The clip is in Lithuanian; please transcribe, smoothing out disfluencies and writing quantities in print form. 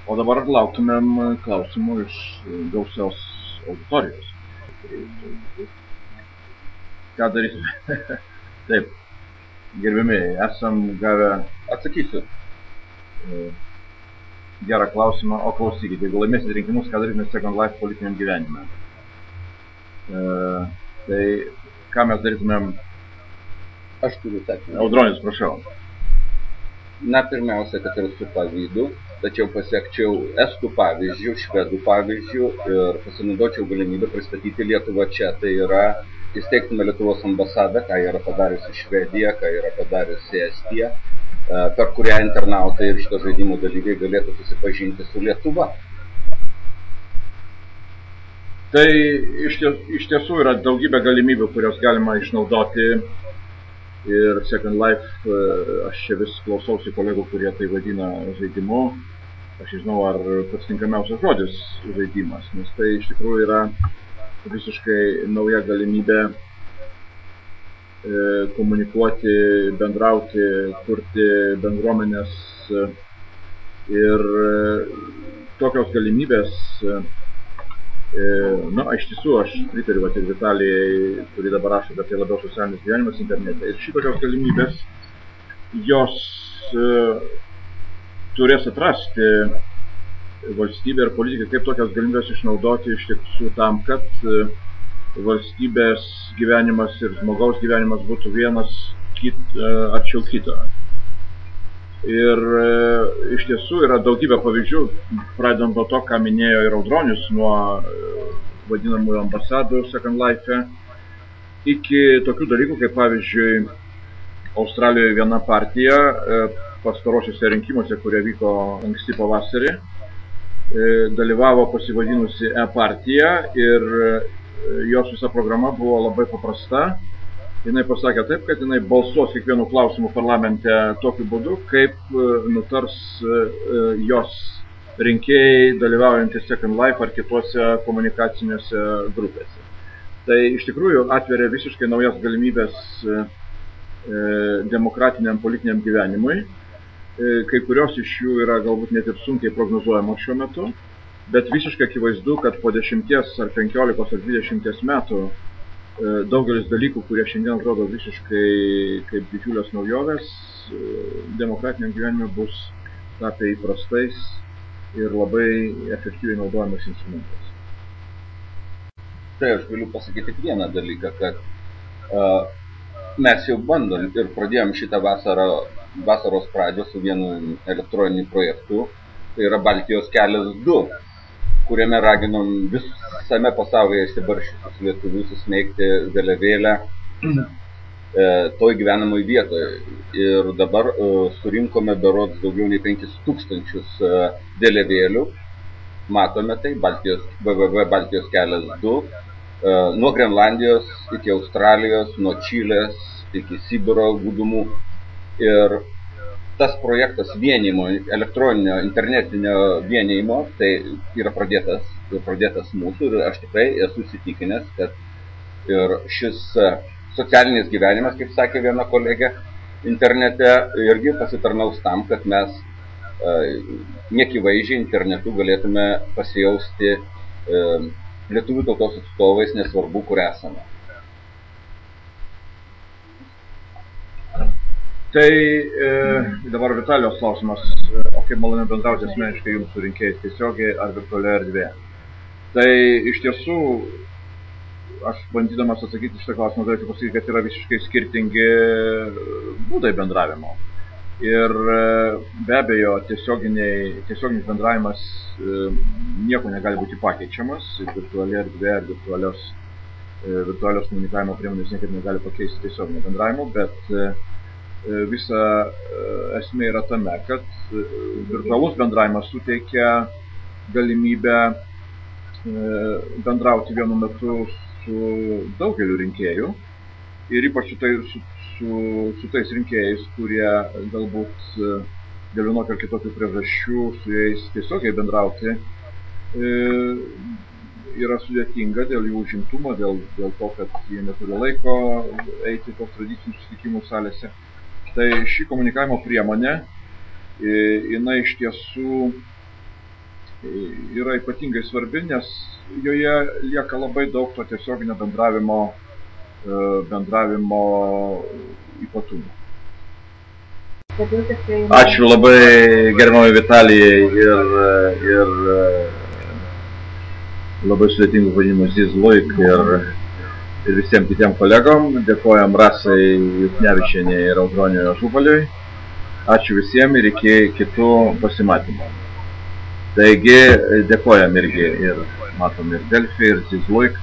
O dabar lauktumėm klausimų iš gausios auditorijos. Ką darysime? Taip, gerbėmiai, esam gavę, atsakysiu gerą klausimą, o klausykite, jeigu laimėsit rinkimus, ką darysime Second Life politiniam gyvenime? Tai ką mes darytumėm? Aš turiu atsakymą. Audronius, prašau. Na, pirmiausia, kad ir su pavydu, tačiau pasiekčiau estų pavyzdžių, švedų pavyzdžių ir pasinaudočiau galimybę pristatyti Lietuvą čia. Tai yra, įsteigtume Lietuvos ambasadą, ką yra padariusi Švedija, ką yra padariusi Estija, per kurią internautai ir šito žaidimo dalyviai galėtų susipažinti su Lietuva. Tai iš tiesų yra daugybė galimybių, kurios galima išnaudoti. Ir Second Life, aš čia vis klausausi kolegų, kurie tai vadina žaidimu. Aš žinau, ar pats tinkamiausias žodis žaidimas, nes tai iš tikrųjų yra visiškai nauja galimybė komunikuoti, bendrauti, kurti bendruomenės. Ir tokios galimybės, na, iš tiesų, aš pritariu ir Vitalijai, kuri dabar rašo, kad tai labiau socialinis gyvenimas internete. Ir šitokios galimybės, jos turės atrasti valstybė ir politikai, kaip tokias galimybės išnaudoti iš tiesų tam, kad valstybės gyvenimas ir žmogaus gyvenimas būtų vienas arčiau kito. Ir iš tiesų yra daugybė pavyzdžių, pradedant nuo to, ką minėjo ir Audronius, nuo vadinamųjų ambasadų Second Life, iki tokių dalykų, kaip pavyzdžiui Australijoje viena partija pastarosiuose rinkimuose, kurie vyko anksti pavasarį, dalyvavo pasivadinusi E-partija ir jos visa programa buvo labai paprasta. Jinai pasakė taip, kad jinai balsuos kiekvienų klausimų parlamente tokiu būdu, kaip nutars jos rinkėjai dalyvaujantys Second Life ar kituose komunikaciniuose grupėse. Tai iš tikrųjų atveria visiškai naujas galimybės demokratiniam politiniam gyvenimui. Kai kurios iš jų yra galbūt net ir sunkiai prognozuojamos šiuo metu, bet visiškai akivaizdu, kad po 10 ar 15 ar 20 metų daugelis dalykų, kurie šiandien atrodo visiškai kaip didžiulės naujovės, demokratiniam gyvenime bus tapę įprastais ir labai efektyviai naudojamas instrumentais. Tai aš galiu pasakyti tik vieną dalyką, kad mes jau bandom ir pradėjom šitą vasaros pradžią su vienu elektroniniu projektu, tai yra Baltijos kelias 2. Kuriame raginom visame pasaulyje įsibarščiusius lietuvius susmeigti vėliavėlę toj gyvenamoj vietoje. Ir dabar surinkome berods daugiau nei 5000 vėliavėlių. Matome tai, Baltijos kelias 2, nuo Grenlandijos iki Australijos, nuo Čilės iki Sibiro gūdumų. Ir tas projektas vienijimo, elektroninio, internetinio vienijimo, tai yra pradėtas mūsų ir aš tikrai esu įsitikinęs, kad ir šis socialinis gyvenimas, kaip sakė viena kolegė, internete irgi pasitarnaus tam, kad mes neakivaizdžiai internetu galėtume pasijausti lietuvių tautos atstovais, nesvarbu, kur esame. Tai dabar Vitalijos klausimas, o kaip malonu bendrauti asmeniškai jums su rinkėjais tiesiogiai ar virtualioje erdvėje? Tai iš tiesų, aš bandydamas atsakyti šitą klausimą, galėčiau pasakyti, kad yra visiškai skirtingi būdai bendravimo. Ir be abejo, tiesioginis bendravimas nieko negali būti pakeičiamas, virtuali erdvė ar virtualios komunikavimo priemonės niekaip negali pakeisti tiesioginio bendravimo, bet visa esmė yra tame, kad virtualus bendravimas suteikia galimybę bendrauti vienu metu su daugeliu rinkėjų ir ypač su tais rinkėjais, kurie galbūt dėl vienokio ar kitokių priežasčių su jais tiesiogiai bendrauti yra sudėtinga dėl jų užimtumo, dėl to, kad jie neturi laiko eiti tos tradicinių susitikimų salėse. Tai ši komunikavimo priemonė, jinai iš tiesų yra ypatingai svarbi, nes joje lieka labai daug to tiesioginio bendravimo ypatumų. Ačiū labai gerbiamai Vitalijai ir labai sudėtingų vadinimų Zizluik ir visiems kitiem kolegom. Dėkojam Rasai Juknevičienei ir Audroniui Ažubaliui. Ačiū visiems ir iki kitų pasimatymų. Taigi dėkojam irgi ir matom ir Delfi, ir Zizluik.